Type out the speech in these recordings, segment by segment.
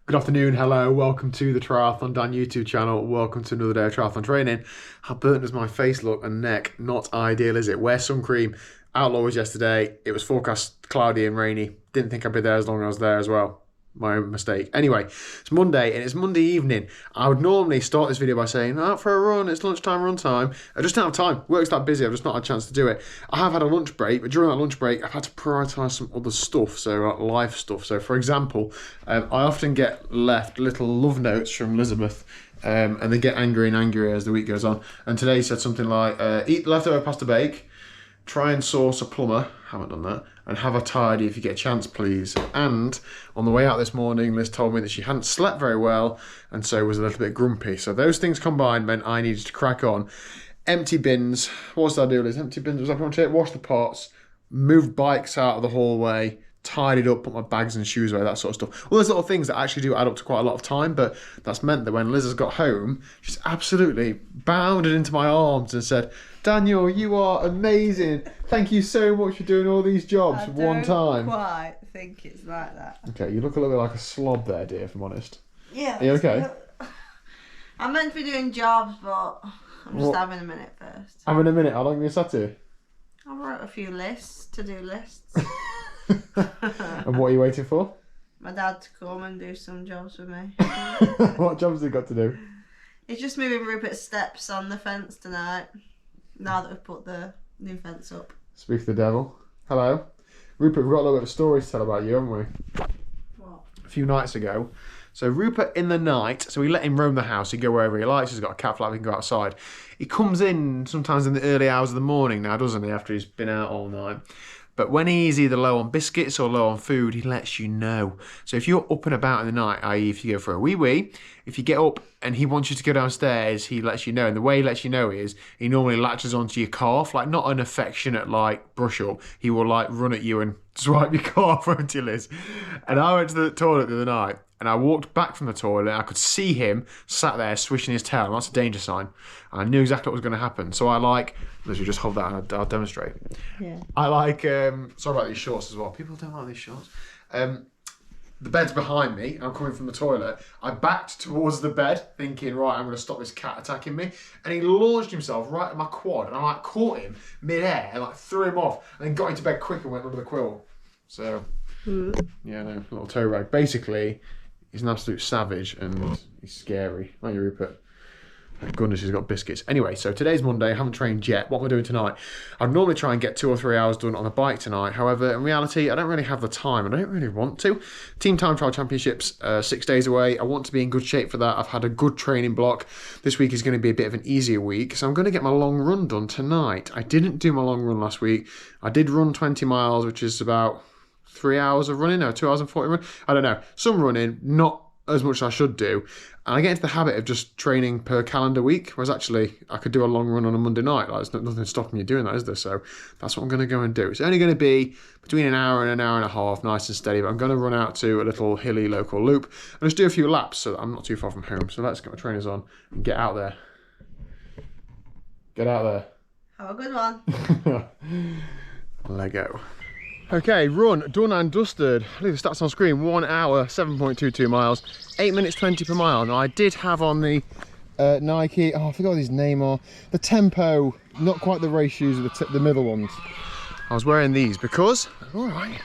Good afternoon, hello, welcome to the TriathlonDan YouTube channel. Welcome to another day of triathlon training. How burnt does my face look and neck? Not ideal, is it? Wear sun cream. Outlaw was yesterday. It was forecast cloudy and rainy. Didn't think I'd be there as long as I was there as well. My own mistake. Anyway, it's Monday and it's Monday evening. I would normally start this video by saying, out for a run, it's lunchtime run time. I just don't have time. Work's that busy, I've just not had a chance to do it. I have had a lunch break, but during that lunch break, I've had to prioritise some other stuff, so life stuff. So for example, I often get left little love notes from Elizabeth, and they get angrier and angrier as the week goes on. And today said something like, eat leftover pasta bake, try and source a plumber, haven't done that, and have a tidy if you get a chance, please. And on the way out this morning, Liz told me that she hadn't slept very well and so was a little bit grumpy. So those things combined meant I needed to crack on. Empty bins. What did I do, Liz? Empty bins. Was that pretty much it? Wash the pots, moved bikes out of the hallway, tidied up, put my bags and shoes away, that sort of stuff. All those little things that actually do add up to quite a lot of time, but that's meant that when Liz has got home, she's absolutely bounded into my arms and said, Daniel, you are amazing. Thank you so much for doing all these jobs at one time. I don't quite think it's like that. Okay, you look a little bit like a slob there, dear, if I'm honest. Yeah. Are you okay? I'm meant to be doing jobs, but I'm just having a minute first. Having a minute, how long have you sat here? I wrote a few lists, to-do lists. And what are you waiting for? My dad to come and do some jobs with me. What jobs have you got to do? He's just moving Rupert's steps on the fence tonight, now that we've put the new fence up. Speak to the devil. Hello. Rupert, we've got a little bit of a story to tell about you, haven't we? What? A few nights ago. So Rupert in the night, so we let him roam the house, he'd go wherever he likes, he's got a cat flap, he can go outside. He comes in sometimes in the early hours of the morning now, doesn't he, after he's been out all night. But when he's either low on biscuits or low on food, he lets you know. So if you're up and about in the night, i.e. if you go for a wee-wee, if you get up and he wants you to go downstairs, he lets you know. And the way he lets you know is he normally latches onto your calf, like not an affectionate like brush up. He will like run at you and swipe your calf, won't he, Liz? And I went to the toilet the other night and I walked back from the toilet and I could see him sat there swishing his tail. And that's a danger sign. And I knew exactly what was going to happen. So I like, Liz, you just hold that and I'll demonstrate. Yeah. I like, sorry about these shorts as well. People don't like these shorts. The bed's behind me. I'm coming from the toilet. I backed towards the bed thinking, right, I'm going to stop this cat attacking me. And he launched himself right at my quad. And I like caught him mid-air and like threw him off. And then got into bed quick and went under the quilt. So, yeah, no, little toe rag. Basically, he's an absolute savage and he's scary. Aren't you, Rupert? Thank goodness he's got biscuits. Anyway, so today's Monday. I haven't trained yet. What am I doing tonight? I'd normally try and get 2 or 3 hours done on the bike tonight. However, in reality, I don't really have the time. I don't really want to. Team Time Trial Championships, 6 days away. I want to be in good shape for that. I've had a good training block. This week is going to be a bit of an easier week. So I'm going to get my long run done tonight. I didn't do my long run last week. I did run 20 miles, which is about 3 hours of running. No, 2 hours and 40 run. I don't know. Some running, not as much as I should do. And I get into the habit of just training per calendar week, whereas actually I could do a long run on a Monday night. Like, there's nothing stopping me doing that, is there? So that's what I'm going to go and do. It's only going to be between an hour and an hour and a half, nice and steady, but I'm going to run out to a little hilly local loop and just do a few laps so that I'm not too far from home. So let's get my trainers on and get out there. Get out there. Have a good one. Lego. Okay, run, done and dusted. Leave the stats on screen. 1 hour, 7.22 miles, 8 minutes 20 per mile. Now I did have on the Nike, I forgot what his name are, the Tempo, not quite the race shoes, the middle ones. I was wearing these because, all right,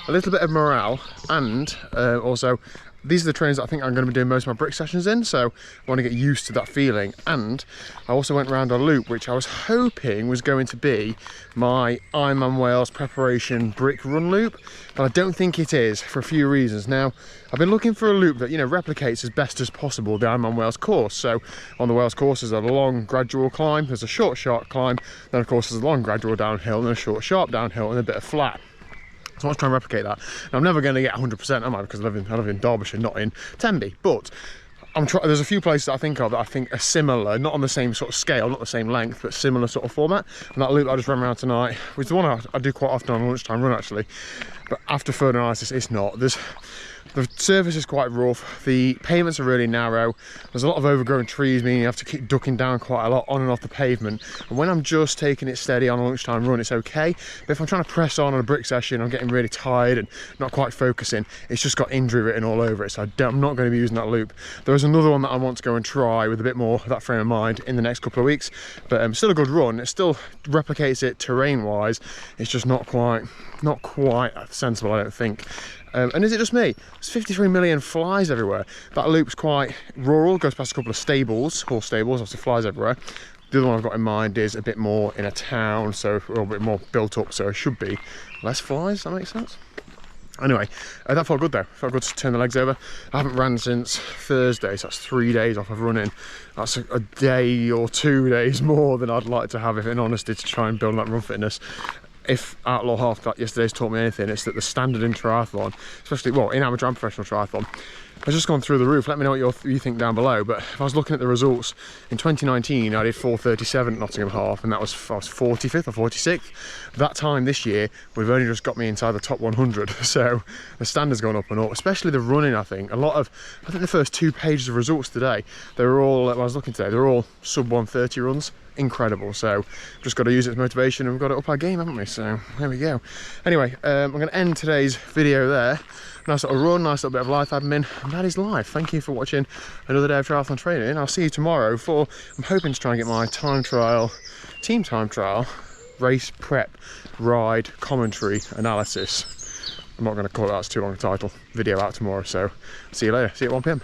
a little bit of morale, and also these are the trainers that I think I'm going to be doing most of my brick sessions in, so I want to get used to that feeling. And I also went around a loop which I was hoping was going to be my Ironman Wales preparation brick run loop, but I don't think it is for a few reasons. Now, I've been looking for a loop that, you know, replicates as best as possible the Ironman Wales course. So on the Wales course there's a long gradual climb, there's a short sharp climb, then of course there's a long gradual downhill and a short sharp downhill and a bit of flat. So I want to try and replicate that. And I'm never going to get 100%, am I? Because I live in Derbyshire, not in Tenby. But there's a few places I think of that I think are similar, not on the same sort of scale, not the same length, but similar sort of format. And that loop I just ran around tonight, which is the one I do quite often on a lunchtime run actually. But after further analysis, it's not. There's The surface is quite rough, the pavements are really narrow, there's a lot of overgrown trees, meaning you have to keep ducking down quite a lot on and off the pavement. And when I'm just taking it steady on a lunchtime run, it's okay. But if I'm trying to press on a brick session, I'm getting really tired and not quite focusing, it's just got injury written all over it, so I'm not going to be using that loop. There is another one that I want to go and try with a bit more of that frame of mind in the next couple of weeks, but still a good run. It still replicates it terrain-wise, it's just not quite sensible, I don't think. And is it just me? There's 53 million flies everywhere. That loop's quite rural, goes past a couple of stables, horse stables, obviously flies everywhere. The other one I've got in mind is a bit more in a town, so a little bit more built up, so it should be less flies, that makes sense? Anyway, that felt good though. Felt good to turn the legs over. I haven't ran since Thursday, so that's 3 days off of running. That's a day or 2 days more than I'd like to have, if in honesty, to try and build that run fitness. If Outlaw Half yesterday's taught me anything, it's that the standard in triathlon, especially, well, in amateur and professional triathlon, has just gone through the roof. Let me know what you think down below. But if I was looking at the results, in 2019 I did 4:37 at Nottingham Half, and I was 45th or 46th. That time this year would have only just got me inside the top 100. So the standard's gone up and up, especially the running. I think the first 2 pages of results today, they were all, when I was looking today, they're all sub 130 runs. Incredible. So just got to use it as motivation, and we've got to up our game, haven't we? So there we go. Anyway, I'm going to end today's video there. Nice little run, nice little bit of life admin, and that is life. Thank you for watching another day of triathlon training. I'll see you tomorrow for, I'm hoping to try and get my team time trial, race prep, ride, commentary, analysis. I'm not going to call it, that's too long a title, video out tomorrow. So see you later, see you at 1 PM.